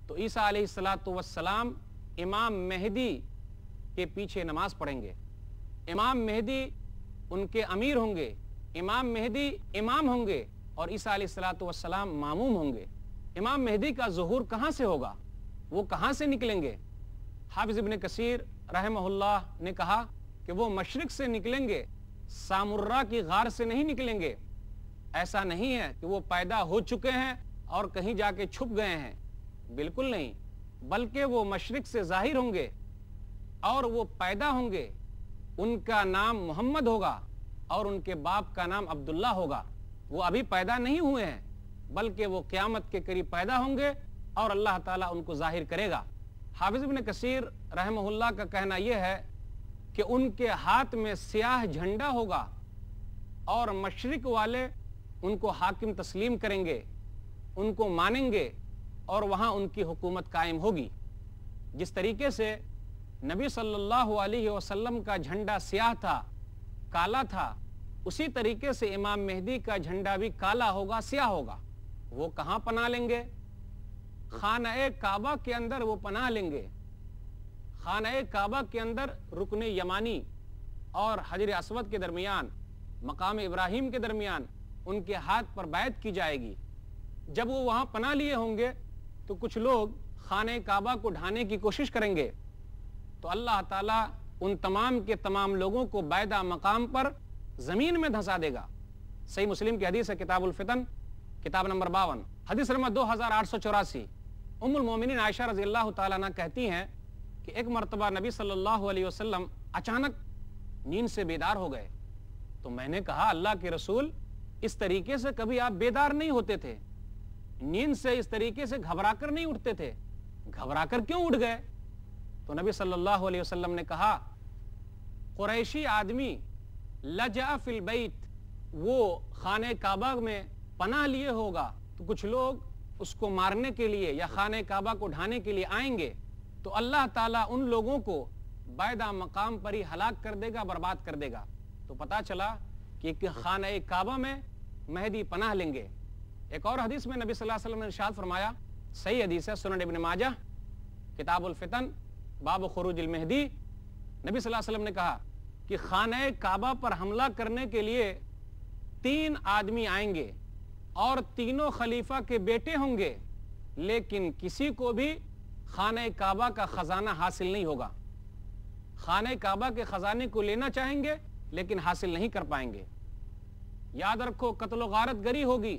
تو عیسیٰ علیہ السلام امام مہدی کے پیچھے نماز پڑھیں گے، امام مہدی ان کے امیر ہوں گے، امام مہدی امام ہوں گے، اور عیسیٰ علیہ السلام ماموم ہوں گے۔ امام مہدی کا ظہور کہاں سے ہوگا؟ وہ کہاں سے نکلیں گے؟ حافظ ابن کثیر رحمہ اللہ نے کہا کہ وہ مشرق سے نکلیں گے، سامرہ کی غار سے نہیں نکلیں گے۔ ایسا نہیں ہے کہ وہ پیدا ہو چکے ہیں اور کہیں جا کے چھپ گئے ہیں، بالکل نہیں، بلکہ وہ مشرق سے ظاہر ہوں گے اور وہ پیدا ہوں گے۔ ان کا نام محمد ہوگا اور ان کے باپ کا نام عبداللہ ہوگا۔ وہ ابھی پیدا نہیں ہوئے ہیں، بلکہ وہ قیامت کے قریب پیدا ہوں گے اور اللہ تعالیٰ ان کو ظاہر کرے گا۔ حافظ ابن کثیر رحمہ اللہ کا کہنا یہ ہے کہ ان کے ہاتھ میں سیاہ جھنڈا ہوگا اور مشرق والے ان کو حاکم تسلیم کریں گے، ان کو مانیں گے اور وہاں ان کی حکومت قائم ہوگی۔ جس طریقے سے نبی صلی اللہ علیہ وسلم کا جھنڈا سیاہ تھا، کالا تھا، اسی طریقے سے امام مہدی کا جھنڈا بھی کالا ہوگا، سیاہ ہوگا۔ وہ کہاں پناہ لیں گے؟ خانہ کعبہ کے اندر وہ پناہ لیں گے۔ خانہ کعبہ کے اندر رکن یمانی اور حجر اسود کے درمیان، مقام ابراہیم کے درمیان ان کے ہاتھ پر بیعت کی جائے گی۔ جب وہ وہاں پناہ لیے ہوں گے تو کچھ لوگ خانہ کعبہ کو ڈھانے کی کوشش کریں گے، تو اللہ تعالیٰ ان تمام کے تمام لوگوں کو بعیدہ مقام پر زمین میں دھنسا دے گا۔ صحیح مسلم کی حدیث ہے، کتاب الفتن، کتاب نمبر 52، حدیث نمبر 2884۔ ام المومنین عائشہ رضی اللہ تعالیٰ عنہ کہتی ہیں کہ ایک مرتبہ نبی صلی اللہ علیہ وسلم اچانک نیند سے بیدار ہو گئے، تو میں نے کہا اللہ کے رسول، اس طریقے سے کبھی آپ بیدار نہیں ہوتے تھے، نیند سے اس طریقے سے گھبرا کر نہیں اٹھتے تھے، گھبرا کر کیوں اٹھ گئے؟ تو نبی صلی اللہ علیہ وسلم نے کہا قریشی آدمی لجأ فی البیت، وہ خانہ کعبہ میں پناہ لیے ہوگا تو کچھ لوگ اس کو مارنے کے لیے یا خانہ کعبہ کو ڈھانے کے لیے آئیں گے، تو اللہ تعالیٰ ان لوگوں کو بعیدہ مقام پر ہی ہلاک کر دے گا، برباد کر دے گا۔ تو پتا چلا کہ خانہ کعبہ میں مہدی پناہ لیں گے۔ ایک اور حدیث میں نبی صلی اللہ علیہ وسلم نے ارشاد فرمایا، صحیح حدیث ہے، سنن ابن ماجہ، کتاب الفتن، باب خروج المہدی، نبی صلی اللہ علیہ وسلم نے کہا کہ خانہ کعبہ پر حملہ کرنے کے لیے 3 آدمی آئیں گے اور تینوں خلیفہ کے بیٹے ہوں گے، لیکن کسی کو بھی خانہ کعبہ کا خزانہ حاصل نہیں ہوگا۔ خانہ کعبہ کے خزانے کو لینا چاہیں گے لیکن حاصل نہیں کر پائیں گے۔ یاد رکھو، قتل و غارت گری ہوگی،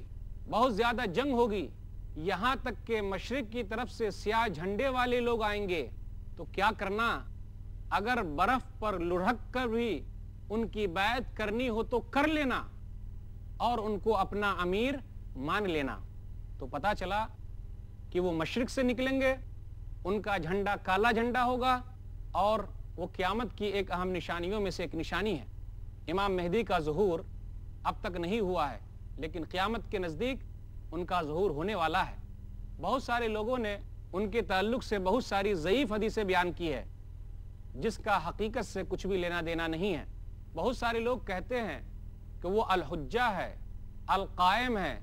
بہت زیادہ جنگ ہوگی، یہاں تک کہ مشرق کی طرف سے سیاہ جھنڈے والے لوگ آئیں گے، تو کیا کرنا؟ اگر برف پر لڑھک کر بھی ان کی بیعت کرنی ہو تو کر لینا اور ان کو اپنا امیر مان لینا۔ تو پتا چلا کہ وہ مشرق سے نکلیں گے، ان کا جھنڈا کالا جھنڈا ہوگا اور وہ قیامت کی ایک اہم نشانیوں میں سے ایک نشانی ہے۔ امام مہدی کا ظہور اب تک نہیں ہوا ہے، لیکن قیامت کے نزدیک ان کا ظہور ہونے والا ہے۔ بہت سارے لوگوں نے ان کے تعلق سے بہت ساری ضعیف حدیثیں بیان کی ہے، جس کا حقیقت سے کچھ بھی لینا دینا نہیں ہے۔ بہت سارے لوگ کہتے ہیں کہ وہ الحجہ ہے، القائم ہے،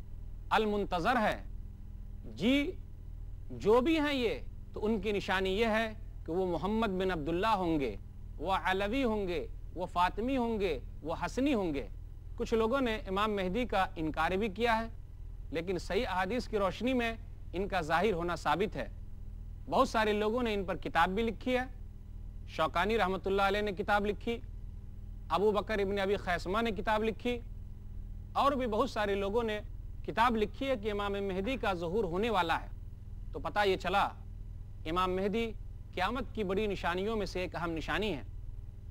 المنتظر ہے۔ جی جو بھی ہیں یہ، تو ان کی نشانی یہ ہے کہ وہ محمد بن عبداللہ ہوں گے، وہ علوی ہوں گے، وہ فاطمی ہوں گے، وہ حسنی ہوں گے۔ کچھ لوگوں نے امام مہدی کا انکار بھی کیا ہے، لیکن صحیح احادیث کی روشنی میں ان کا ظاہر ہونا ثابت ہے۔ بہت سارے لوگوں نے ان پر کتاب بھی لکھی ہے، شوکانی رحمۃ اللہ علیہ نے کتاب لکھی، ابو بکر ابن ابی خیثمہ نے کتاب لکھی، اور بھی بہت سارے لوگوں نے کتاب لکھی ہے کہ امام مہدی کا ظہور ہونے والا ہے۔ تو پتہ یہ چلا امام مہدی قیامت کی بڑی نشانیوں میں سے ایک اہم نشانی ہے۔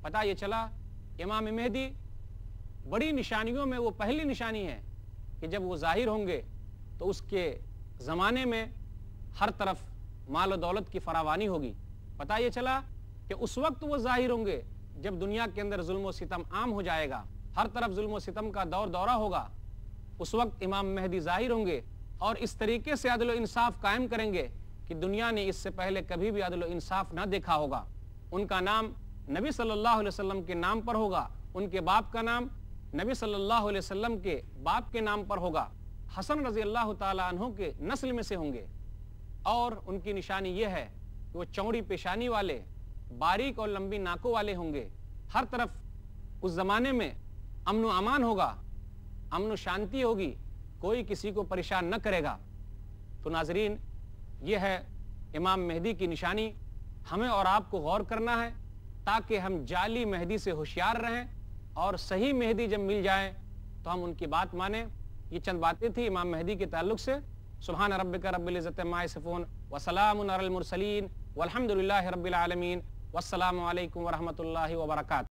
پتہ یہ چلا امام مہدی بڑی نشانیوں میں وہ پہلی نشانی ہے کہ جب وہ ظاہر ہوں گے تو اس کے زمانے میں ہر طرف مال و دولت کی فراوانی ہوگی۔ پتہ یہ چلا کہ اس وقت وہ ظاہر ہوں گے جب دنیا کے اندر ظلم و ستم عام ہو جائے گا، ہر طرف ظلم و ستم کا دور دورہ ہوگا، اس وقت امام مہدی ظاہر ہوں گے اور اس طریقے سے عدل و انصاف قائم کریں گے کہ دنیا نے اس سے پہلے کبھی بھی عدل و انصاف نہ دیکھا ہوگا۔ ان کا نام نبی صلی اللہ علیہ وسلم کے نام پر ہوگا، ان کے باپ کا نام نبی صلی اللہ علیہ وسلم کے باپ کے نام پر ہوگا، حسن رضی اللہ تعالی عنہ کے نسل میں سے ہوں گے۔ اور ان کی نشانی یہ ہے کہ وہ چوڑی پیشانی والے، باریک اور لمبی ناکوں والے ہوں گے۔ ہر طرف اس زمانے میں امن و امان ہوگا، امن و شانتی ہوگی، کوئی کسی کو پریشان نہ کرے گا۔ تو ناظرین، یہ ہے امام مہدی کی نشانی۔ ہمیں اور آپ کو غور کرنا ہے تاکہ ہم جعلی مہدی سے ہوشیار رہیں اور صحیح مہدی جب مل جائیں تو ہم ان کی بات مانیں۔ یہ چند باتیں تھی امام مہدی کے تعلق سے۔ سبحان ربک رب العزت عما یصفون وسلام علی المرسلین والحمد للہ رب العالمین، والسلام علیکم ورحمۃ اللہ وبرکاتہ۔